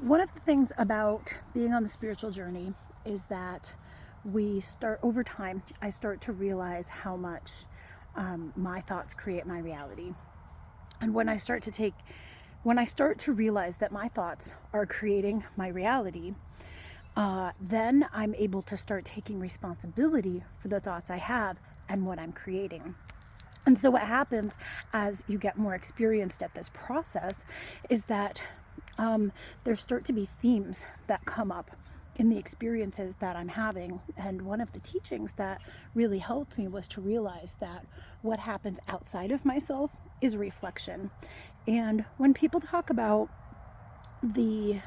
One of the things about being on the spiritual journey is that over time, I start to realize how much my thoughts create my reality. And when I start to realize that my thoughts are creating my reality, then I'm able to start taking responsibility for the thoughts I have and what I'm creating. And so what happens as you get more experienced at this process is that there start to be themes that come up in the experiences that I'm having. And one of the teachings that really helped me was to realize that what happens outside of myself is reflection. And when people talk about the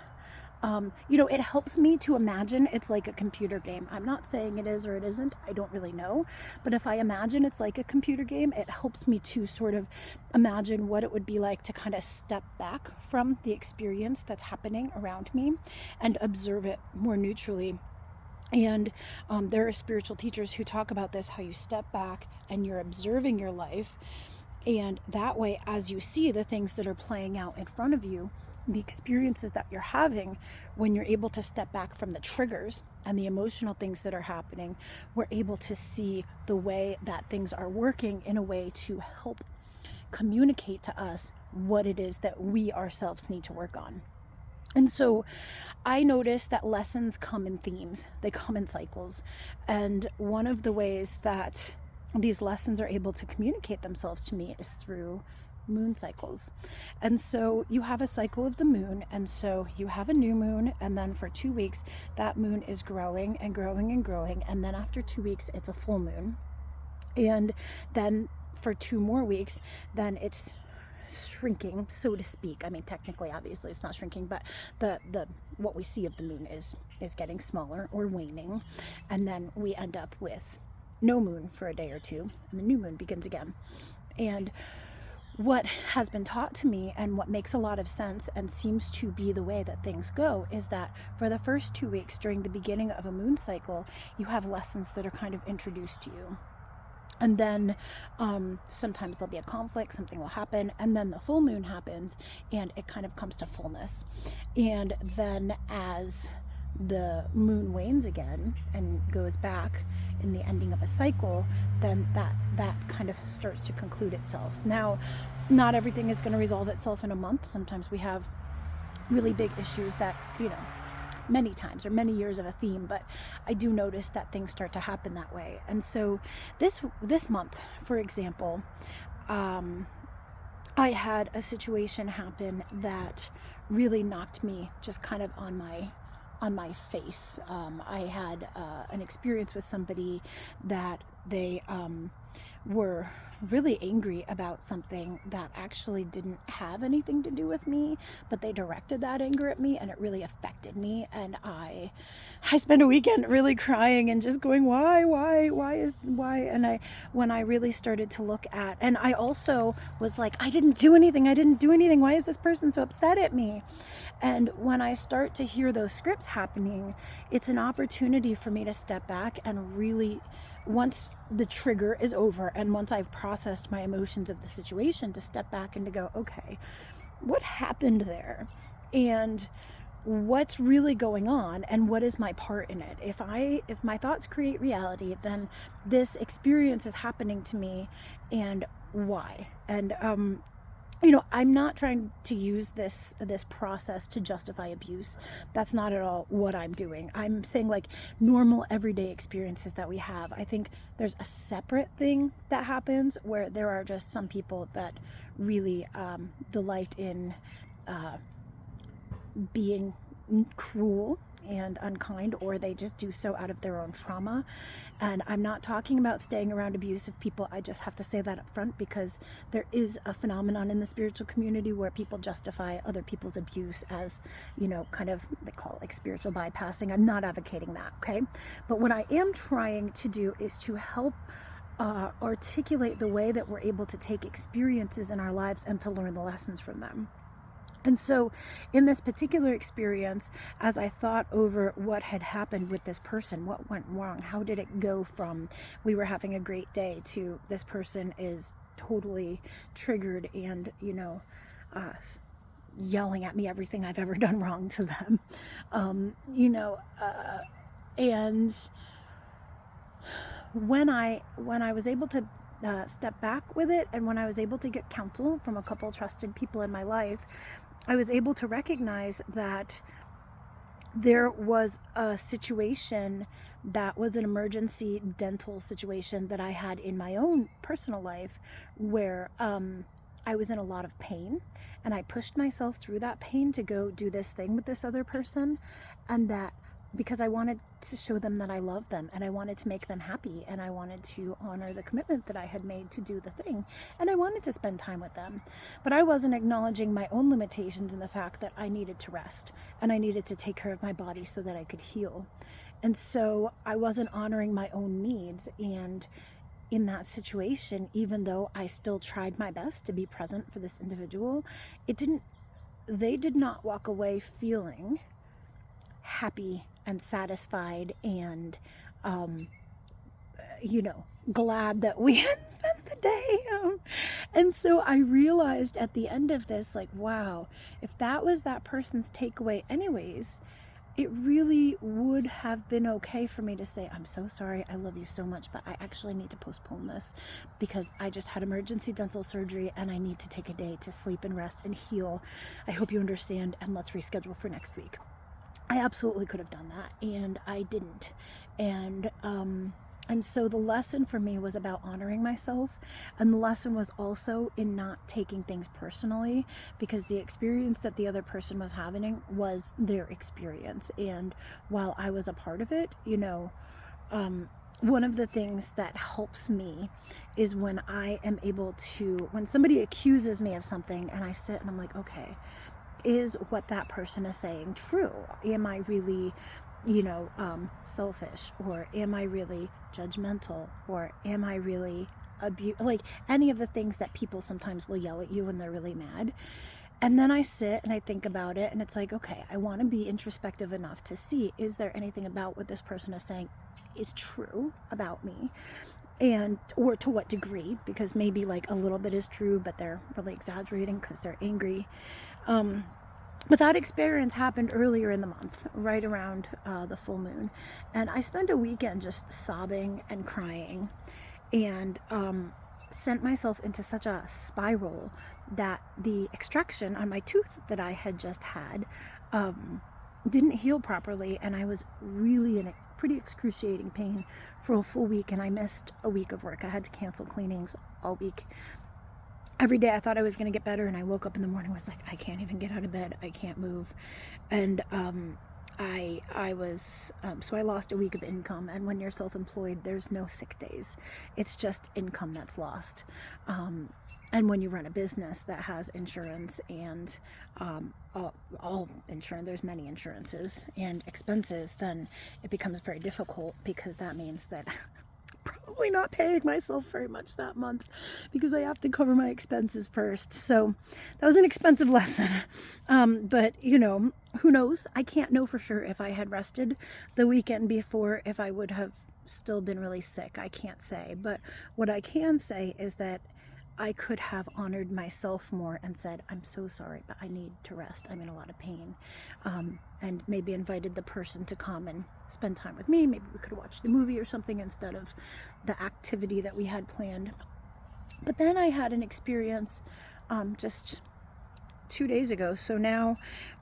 it helps me to imagine it's like a computer game. I'm not saying it is or it isn't. I don't really know. But if I imagine it's like a computer game, it helps me to sort of imagine what it would be like to kind of step back from the experience that's happening around me and observe it more neutrally. And there are spiritual teachers who talk about this, how you step back and you're observing your life. And that way, as you see the things that are playing out in front of you, the experiences that you're having, when you're able to step back from the triggers and the emotional things that are happening, we're able to see the way that things are working in a way to help communicate to us what it is that we ourselves need to work on. And so I notice that lessons come in themes, they come in cycles. And one of the ways that these lessons are able to communicate themselves to me is through moon cycles. And so you have a cycle of the moon, and so you have a new moon, and then for 2 weeks that moon is growing and growing and growing, and then after 2 weeks it's a full moon, and then for 2 more weeks then it's shrinking, so to speak. I mean, technically, obviously it's not shrinking, but the what we see of the moon is getting smaller or waning, and then we end up with no moon for a day or two, and the new moon begins again. And what has been taught to me, and what makes a lot of sense and seems to be the way that things go, is that for the first 2 weeks during the beginning of a moon cycle, you have lessons that are kind of introduced to you. And then sometimes there'll be a conflict, something will happen, and then the full moon happens and it kind of comes to fullness. And then as the moon wanes again and goes back in the ending of a cycle, then that kind of starts to conclude itself. Now, not everything is going to resolve itself in a month. Sometimes we have really big issues that, many times or many years of a theme, but I do notice that things start to happen that way. And so this month, for example, I had a situation happen that really knocked me just kind of on my face. I had an experience with somebody that they were really angry about something that actually didn't have anything to do with me, but they directed that anger at me, and it really affected me. And I spent a weekend really crying and just going, why? And when I really started to look at, and I also was like, I didn't do anything. Why is this person so upset at me? And when I start to hear those scripts happening, it's an opportunity for me to step back and really, once the trigger is over and once I've processed my emotions of the situation, to step back and to go, okay, what happened there? And what's really going on, and what is my part in it? If my thoughts create reality, then this experience is happening to me, and why? And I'm not trying to use this process to justify abuse. That's not at all what I'm doing. I'm saying, like, normal everyday experiences that we have. I think there's a separate thing that happens where there are just some people that really delight in being cruel and unkind, or they just do so out of their own trauma. And I'm not talking about staying around abusive people. I just have to say that up front, because there is a phenomenon in the spiritual community where people justify other people's abuse as, kind of, they call it like spiritual bypassing. I'm not advocating that, okay? But what I am trying to do is to help articulate the way that we're able to take experiences in our lives and to learn the lessons from them. And so in this particular experience, as I thought over what had happened with this person, what went wrong, how did it go from we were having a great day to this person is totally triggered and, yelling at me everything I've ever done wrong to them. You know, and when I was able to step back with it, and when I was able to get counsel from a couple trusted people in my life, I was able to recognize that there was a situation that was an emergency dental situation that I had in my own personal life where I was in a lot of pain, and I pushed myself through that pain to go do this thing with this other person, and that because I wanted to show them that I love them, and I wanted to make them happy, and I wanted to honor the commitment that I had made to do the thing, and I wanted to spend time with them. But I wasn't acknowledging my own limitations and the fact that I needed to rest, and I needed to take care of my body so that I could heal. And so I wasn't honoring my own needs, and in that situation, even though I still tried my best to be present for this individual, they did not walk away feeling happy and satisfied and, glad that we had spent the day. And so I realized at the end of this, like, wow, if that was that person's takeaway anyways, it really would have been okay for me to say, I'm so sorry, I love you so much, but I actually need to postpone this because I just had emergency dental surgery and I need to take a day to sleep and rest and heal. I hope you understand, and let's reschedule for next week. I absolutely could have done that, and I didn't. And so the lesson for me was about honoring myself, and the lesson was also in not taking things personally, because the experience that the other person was having was their experience, and while I was a part of it, one of the things that helps me is when I am able to, when somebody accuses me of something and I sit and I'm like, okay, is what that person is saying true? Am I really, selfish, or am I really judgmental, or am I really like any of the things that people sometimes will yell at you when they're really mad? And then I sit and I think about it, and it's like, okay, I want to be introspective enough to see, is there anything about what this person is saying is true about me? And or to what degree, because maybe like a little bit is true, but they're really exaggerating because they're angry. But that experience happened earlier in the month, right around the full moon, and I spent a weekend just sobbing and crying, and sent myself into such a spiral that the extraction on my tooth that I had just had didn't heal properly, and I was really in a pretty excruciating pain for a full week, and I missed a week of work. I had to cancel cleanings all week. Every day I thought I was going to get better, and I woke up in the morning, was like, I can't even get out of bed, I can't move. And so I lost a week of income, and when you're self-employed, there's no sick days. It's just income that's lost. And when you run a business that has insurance and all insurance, there's many insurances and expenses, then it becomes very difficult, because that means that probably not paying myself very much that month, because I have to cover my expenses first. So that was an expensive lesson. But who knows? I can't know for sure if I had rested the weekend before, if I would have still been really sick. I can't say. But what I can say is that I could have honored myself more and said, I'm so sorry, but I need to rest. I'm in a lot of pain. And maybe invited the person to come and spend time with me. Maybe we could have watched a movie or something instead of the activity that we had planned. But then I had an experience just 2 days ago. So now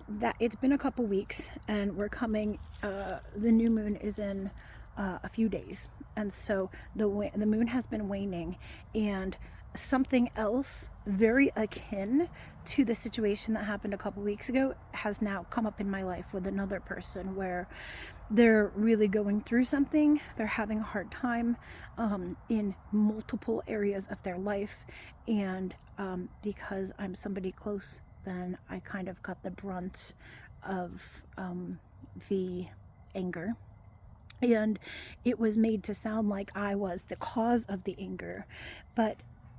that it's been a couple weeks, and we're coming, the new moon is in a few days. And so the moon has been waning, and something else very akin to the situation that happened a couple weeks ago has now come up in my life with another person, where they're really going through something. They're having a hard time in multiple areas of their life, and because I'm somebody close, then I kind of got the brunt of the anger. And it was made to sound like I was the cause of the anger, but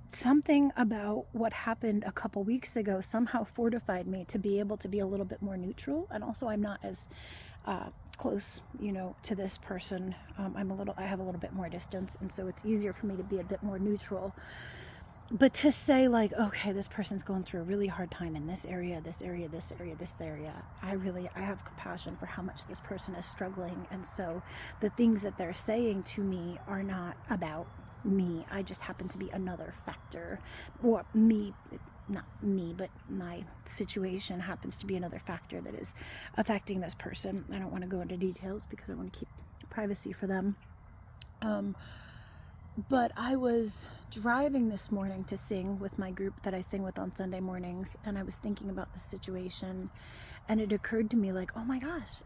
something about what happened a couple weeks ago somehow fortified me to be able to be a little bit more neutral. And also, I'm not as close, to this person. I have a little bit more distance, and so it's easier for me to be a bit more neutral. But to say like, okay, this person's going through a really hard time in this area, this area, this area, this area, I have compassion for how much this person is struggling. And so the things that they're saying to me are not about me. I just happen to be another factor, or me, not me, but my situation happens to be another factor that is affecting this person. I don't want to go into details because I want to keep privacy for them. But I was driving this morning to sing with my group that I sing with on Sunday mornings, and I was thinking about the situation, and it occurred to me like, oh my gosh,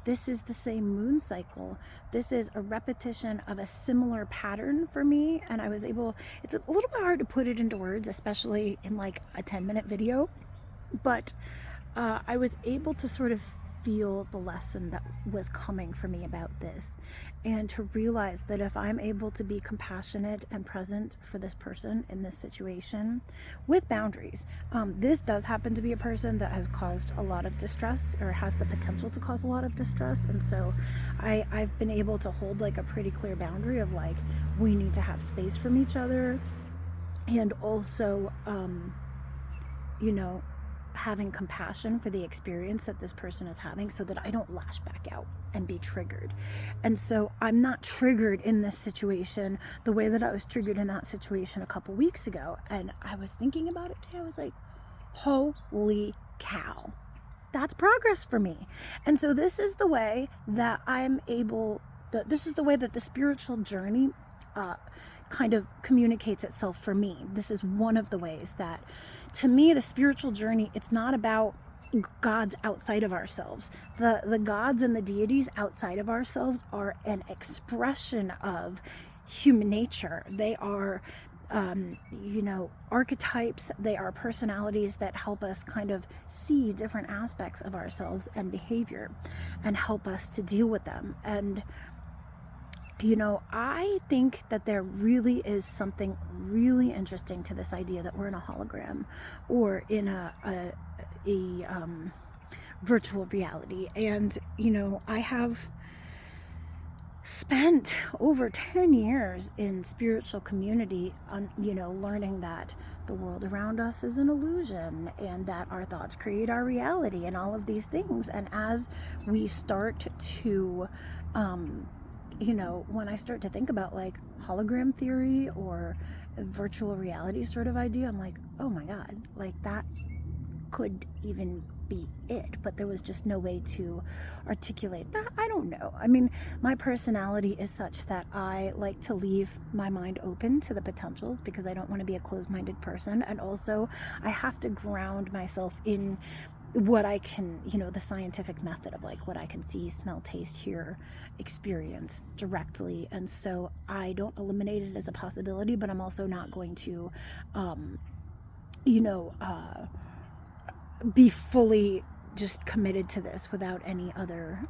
this is the same moon cycle. This is a repetition of a similar pattern for me, and it's a little bit hard to put it into words, especially in like a 10-minute video, but I was able to sort of feel the lesson that was coming for me about this, and to realize that if I'm able to be compassionate and present for this person in this situation with boundaries, this does happen to be a person that has caused a lot of distress, or has the potential to cause a lot of distress, and so I've been able to hold like a pretty clear boundary of like, we need to have space from each other, and also having compassion for the experience that this person is having, so that I don't lash back out and be triggered. And so I'm not triggered in this situation the way that I was triggered in that situation a couple weeks ago. And I was thinking about it today. I was like, holy cow, that's progress for me. And so this is the way that this is the way that the spiritual journey kind of communicates itself for me. This is one of the ways that, to me, the spiritual journey, it's not about gods outside of ourselves. The gods and the deities outside of ourselves are an expression of human nature. They are archetypes. They are personalities that help us kind of see different aspects of ourselves and behavior, and help us to deal with them. And I think that there really is something really interesting to this idea that we're in a hologram, or in a virtual reality. And, I have spent over 10 years in spiritual community, learning that the world around us is an illusion, and that our thoughts create our reality, and all of these things. And as we start to when I start to think about like hologram theory or virtual reality sort of idea, I'm like, oh my God, like that could even be it. But there was just no way to articulate that. I don't know. I mean, my personality is such that I like to leave my mind open to the potentials, because I don't want to be a closed-minded person. And also I have to ground myself in what I can, the scientific method of like what I can see, smell, taste, hear, experience directly. And so I don't eliminate it as a possibility, but I'm also not going to, be fully just committed to this without any other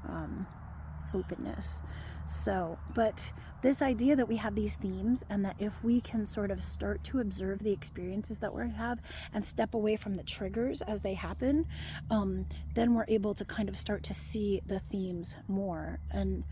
openness. So, but this idea that we have these themes, and that if we can sort of start to observe the experiences that we have and step away from the triggers as they happen, then we're able to kind of start to see the themes more. And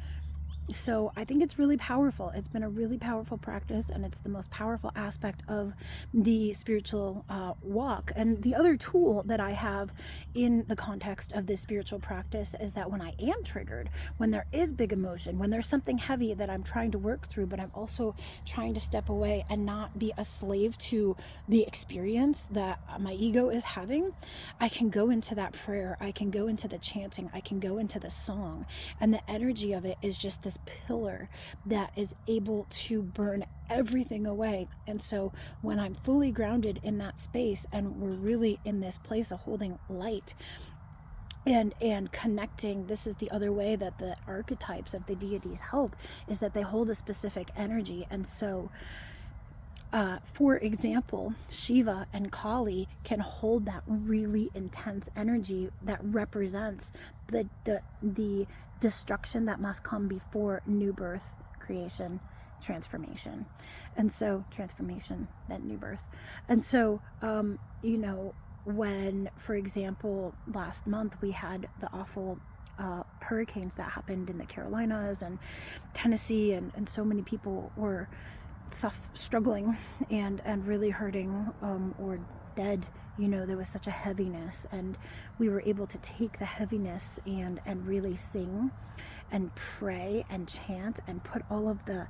so I think it's really powerful. It's been a really powerful practice, and it's the most powerful aspect of the spiritual walk. And the other tool that I have in the context of this spiritual practice is that when I am triggered, when there is big emotion, when there's something heavy that I'm trying to work through, but I'm also trying to step away and not be a slave to the experience that my ego is having, I can go into that prayer, I can go into the chanting, I can go into the song, and the energy of it is just this pillar that is able to burn everything away. And so when I'm fully grounded in that space, and we're really in this place of holding light and connecting, this is the other way that the archetypes of the deities help, is that they hold a specific energy. And so for example, Shiva and Kali can hold that really intense energy that represents the destruction that must come before new birth, creation, transformation. And so transformation, then new birth. And so when, for example, last month we had the awful hurricanes that happened in the Carolinas and Tennessee, and so many people were struggling and really hurting, or dead. There was such a heaviness, and we were able to take the heaviness and really sing and pray and chant and put all of the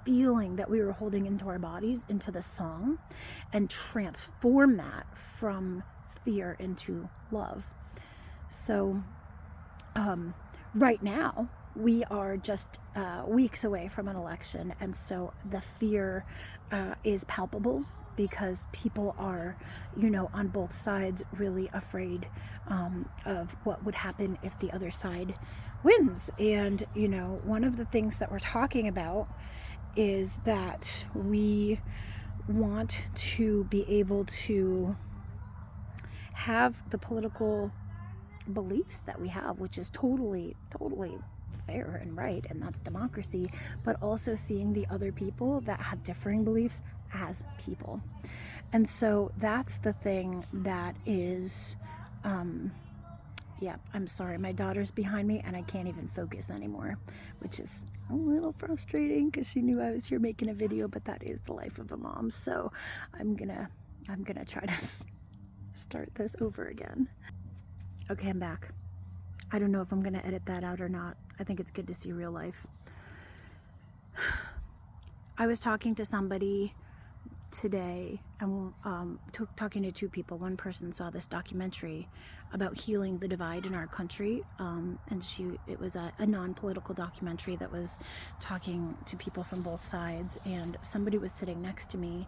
feeling that we were holding into our bodies into the song and transform that from fear into love. So right now we are just weeks away from an election, and so the fear is palpable, because people are, on both sides really afraid of what would happen if the other side wins. And, one of the things that we're talking about is that we want to be able to have the political beliefs that we have, which is totally fair and right, and that's democracy, but also seeing the other people that have differing beliefs as people. And so that's the thing that is I'm sorry, my daughter's behind me and I can't even focus anymore, which is a little frustrating because she knew I was here making a video, but that is the life of a mom. So I'm gonna try to start this over again. Okay, I'm back. I don't know if I'm gonna edit that out or not. I think it's good to see real life. I was talking to somebody today, and talking to two people. One person saw this documentary about healing the divide in our country, and it was a non-political documentary that was talking to people from both sides. And somebody was sitting next to me,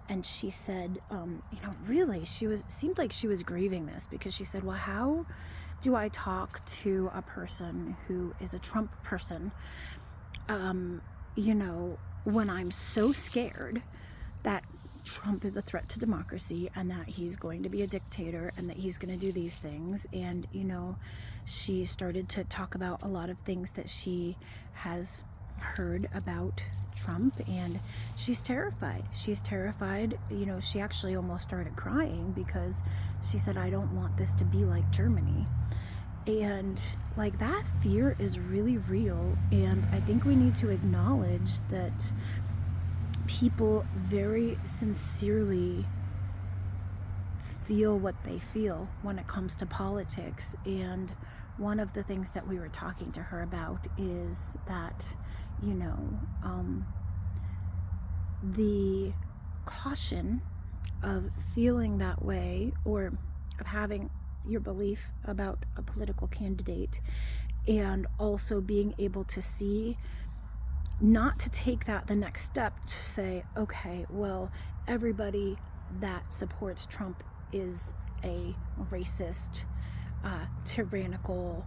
and she said, really, seemed like she was grieving this, because she said, well, how do I talk to a person who is a Trump person, when I'm so scared that Trump is a threat to democracy and that he's going to be a dictator and that he's going to do these things. And, she started to talk about a lot of things that she has heard about Trump, and she's terrified. She actually almost started crying because she said, I don't want this to be like Germany. And like, that fear is really real. And I think we need to acknowledge that people very sincerely feel what they feel when it comes to politics. And one of the things that we were talking to her about is that, the caution of feeling that way, or of having your belief about a political candidate, and also being able to see, not to take that the next step to say, okay, well, everybody that supports Trump is a racist, tyrannical,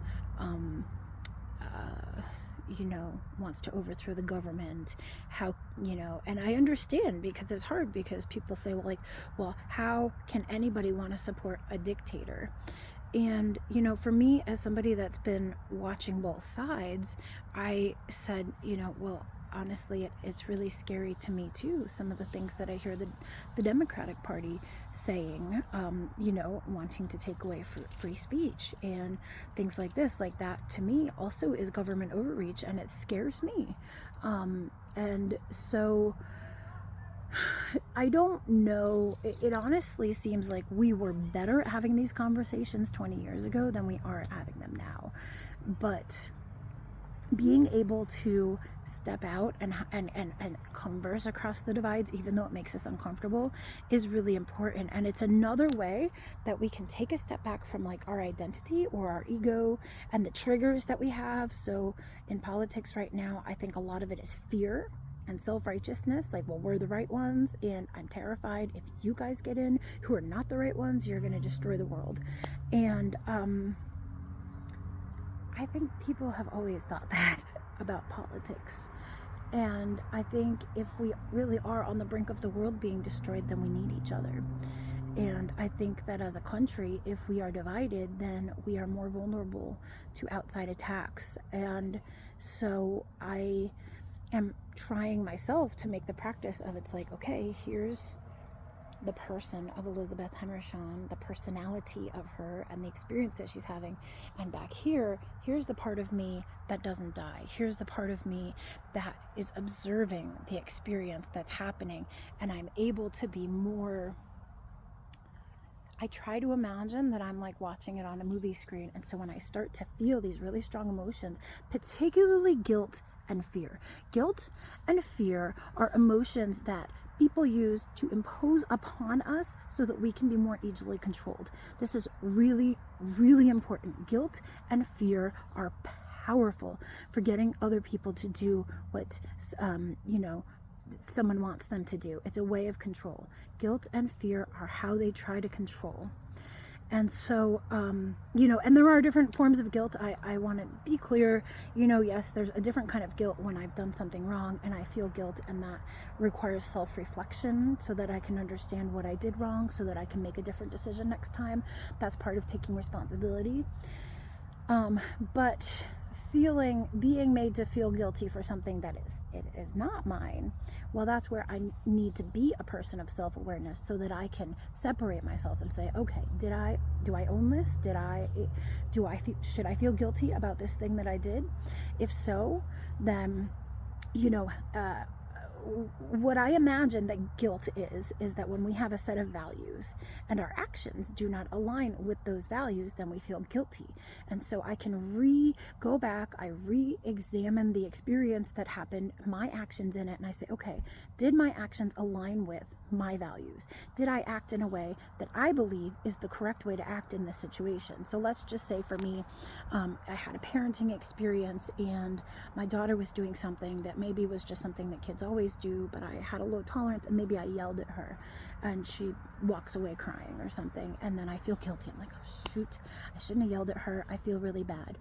wants to overthrow the government. How, and I understand, because it's hard, because people say, well, how can anybody want to support a dictator? And, for me, as somebody that's been watching both sides, I said, well, honestly, it's really scary to me too, some of the things that I hear the Democratic Party saying, wanting to take away free speech and things like this. Like, that to me also is government overreach, and it scares me. And so I don't know, it honestly seems like we were better at having these conversations 20 years ago than we are at having them now. But being able to step out and converse across the divides, even though it makes us uncomfortable, is really important. And it's another way that we can take a step back from our identity or our ego and the triggers that we have. So in politics right now, I think a lot of it is fear and self-righteousness, well, we're the right ones, and I'm terrified if you guys get in who are not the right ones, you're going to destroy the world. And I think people have always thought that about politics. And I think if we really are on the brink of the world being destroyed, then we need each other. And I think that as a country, if we are divided, then we are more vulnerable to outside attacks. And so I am trying myself to make the practice of, okay, here's the person of Elizabeth Henderson, the personality of her and the experience that she's having. And back here, here's the part of me that doesn't die. Here's the part of me that is observing the experience that's happening. And I'm able to be more, I try to imagine that I'm like watching it on a movie screen. And so when I start to feel these really strong emotions, particularly guilt and fear. Guilt and fear are emotions that people use to impose upon us so that we can be more easily controlled. This is really, really important. Guilt and fear are powerful for getting other people to do what, someone wants them to do. It's a way of control. Guilt and fear are how they try to control. And so, and there are different forms of guilt. I want to be clear, yes, there's a different kind of guilt when I've done something wrong and I feel guilt, and that requires self-reflection so that I can understand what I did wrong, so that I can make a different decision next time. That's part of taking responsibility. But being made to feel guilty for something that it is not mine, well, that's where I need to be a person of self-awareness so that I can separate myself and say, okay, do I own this? Should I feel guilty about this thing that I did? If so, then, what I imagine that guilt is that when we have a set of values and our actions do not align with those values, then we feel guilty. And so I can go back, I re-examine the experience that happened, my actions in it, and I say, okay, did my actions align with my values? Did I act in a way that I believe is the correct way to act in this situation? So let's just say for me, I had a parenting experience and my daughter was doing something that maybe was just something that kids always do, but I had a low tolerance and maybe I yelled at her and she walks away crying or something, and then I feel guilty. I'm like, oh shoot, I shouldn't have yelled at her. I feel really bad.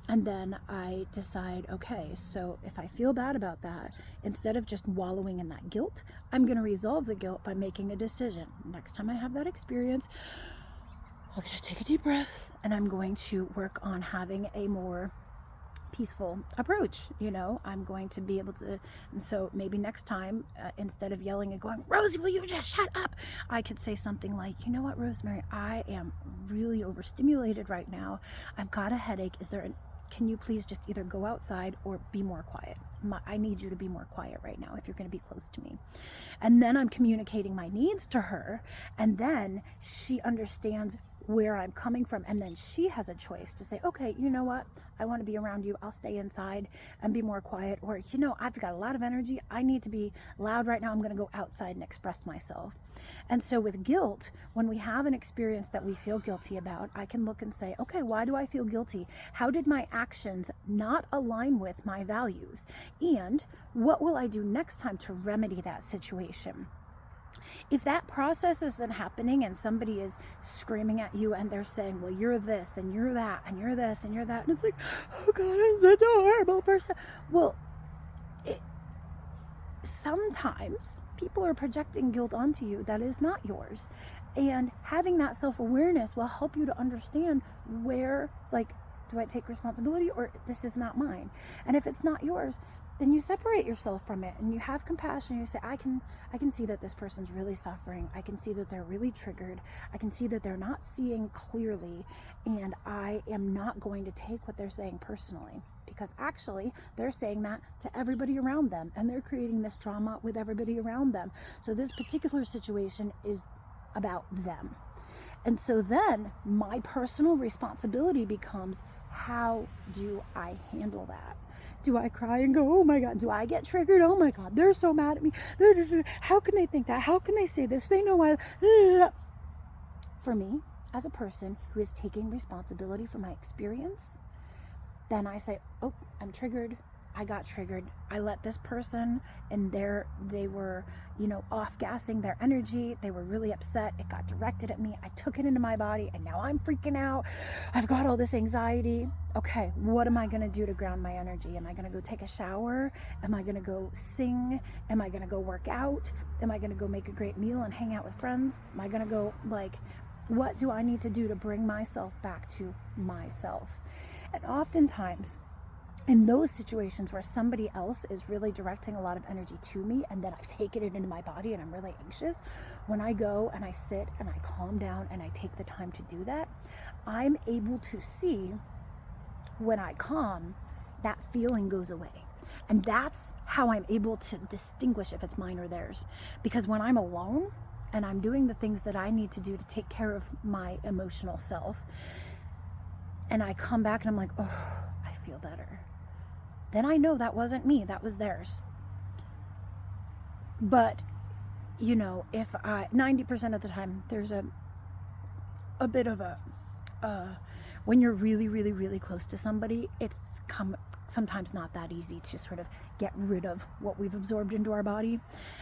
And then I decide, okay, so if I feel bad about that, instead of just wallowing in that guilt, I'm going to resolve the guilt by making a decision. Next time I have that experience, I'm going to take a deep breath and I'm going to work on having a more peaceful approach. I'm going to be able to, and so maybe next time, instead of yelling and going, Rosie, will you just shut up? I could say something like, you know what, Rosemary, I am really overstimulated right now. I've got a headache. Can you please just either go outside or be more quiet? I need you to be more quiet right now if you're going to be close to me. And then I'm communicating my needs to her, and then she understands where I'm coming from, and then she has a choice to say, okay, you know what, I want to be around you, I'll stay inside and be more quiet, or I've got a lot of energy, I need to be loud right now, I'm going to go outside and express myself. And so with guilt, when we have an experience that we feel guilty about, I can look and say, okay, why do I feel guilty? How did my actions not align with my values? And what will I do next time to remedy that situation? If that process isn't happening and somebody is screaming at you and they're saying, well, you're this and you're that and you're this and you're that, and it's like, oh God, I'm such a horrible person. Well, sometimes people are projecting guilt onto you that is not yours. And having that self-awareness will help you to understand where it's like, do I take responsibility, or this is not mine? And if it's not yours, then you separate yourself from it and you have compassion. You say, I can see that this person's really suffering. I can see that they're really triggered. I can see that they're not seeing clearly, and I am not going to take what they're saying personally, because actually they're saying that to everybody around them and they're creating this drama with everybody around them. So this particular situation is about them. And so then my personal responsibility becomes, how do I handle that? Do I cry and go, oh my God? Do I get triggered? Oh my God, they're so mad at me. How can they think that? How can they say this? They know I... For me, as a person who is taking responsibility for my experience, then I say, oh, I'm triggered. I got triggered. I let this person, and they were, off-gassing their energy. They were really upset. It got directed at me. I took it into my body, and now I'm freaking out. I've got all this anxiety. Okay, what am I going to do to ground my energy? Am I going to go take a shower? Am I going to go sing? Am I going to go work out? Am I going to go make a great meal and hang out with friends? Am I going to go, what do I need to do to bring myself back to myself? And oftentimes, in those situations where somebody else is really directing a lot of energy to me, and then I've taken it into my body and I'm really anxious, when I go and I sit and I calm down and I take the time to do that, I'm able to see when I calm, that feeling goes away. And that's how I'm able to distinguish if it's mine or theirs. Because when I'm alone and I'm doing the things that I need to do to take care of my emotional self, and I come back and I'm like, oh, I feel better, then I know that wasn't me, that was theirs. But, you know, if 90% of the time, there's a bit of when you're really, really, really close to somebody, it's sometimes not that easy to sort of get rid of what we've absorbed into our body.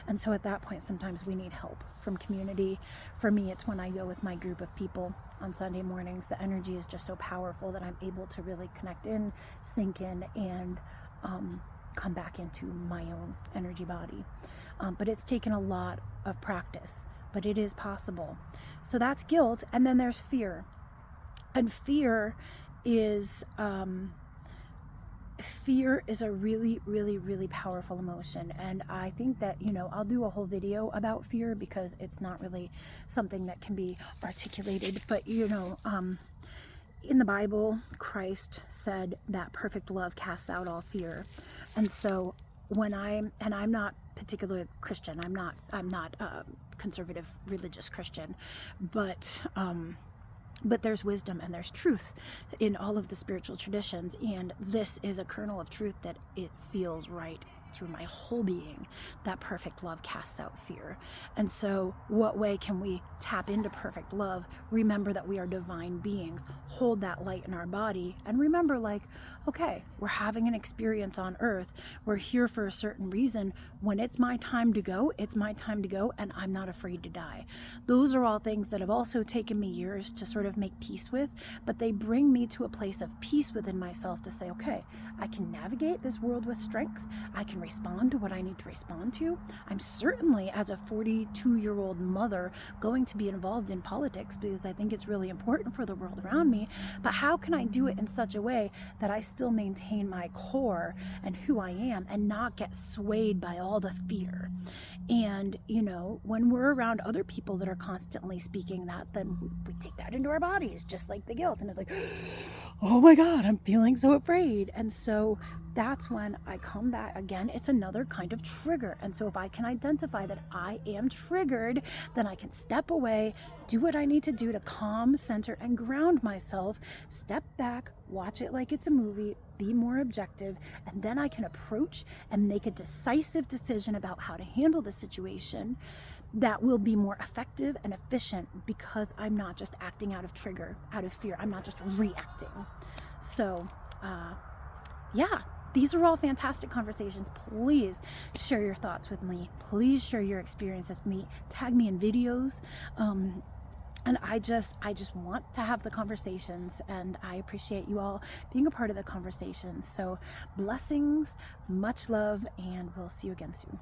And so at that point, sometimes we need help from community. For me, it's when I go with my group of people on Sunday mornings. The energy is just so powerful that I'm able to really connect in, sink in, and come back into my own energy body. But it's taken a lot of practice, but it is possible. So that's guilt. And then there's fear. And fear is a really, really, really powerful emotion. And I think that, you know, I'll do a whole video about fear because it's not really something that can be articulated. But, you know, in the Bible, Christ said that perfect love casts out all fear. And so I'm not particularly Christian. I'm not conservative religious Christian, but there's wisdom and there's truth in all of the spiritual traditions, and this is a kernel of truth that it feels right through my whole being, that perfect love casts out fear. And so what way can we tap into perfect love? Remember that we are divine beings, hold that light in our body, and remember, like, okay, we're having an experience on earth, we're here for a certain reason. When it's my time to go, it's my time to go, and I'm not afraid to die. Those are all things that have also taken me years to sort of make peace with, but they bring me to a place of peace within myself to say, okay, I can navigate this world with strength, I can respond to what I need to respond to. I'm certainly, as a 42-year-old mother, going to be involved in politics because I think it's really important for the world around me. But how can I do it in such a way that I still maintain my core and who I am and not get swayed by all the fear? And, you know, when we're around other people that are constantly speaking that, then we take that into our bodies, just like the guilt. And it's like, oh my God, I'm feeling so afraid. And so that's when I come back again. It's another kind of trigger. And so if I can identify that I am triggered, then I can step away, do what I need to do to calm, center, and ground myself, step back, watch it like it's a movie, be more objective, and then I can approach and make a decisive decision about how to handle the situation that will be more effective and efficient because I'm not just acting out of trigger, out of fear. I'm not just reacting. So, yeah. These are all fantastic conversations. Please share your thoughts with me. Please share your experiences with me. Tag me in videos. And I just want to have the conversations, and I appreciate you all being a part of the conversation. So blessings, much love, and we'll see you again soon.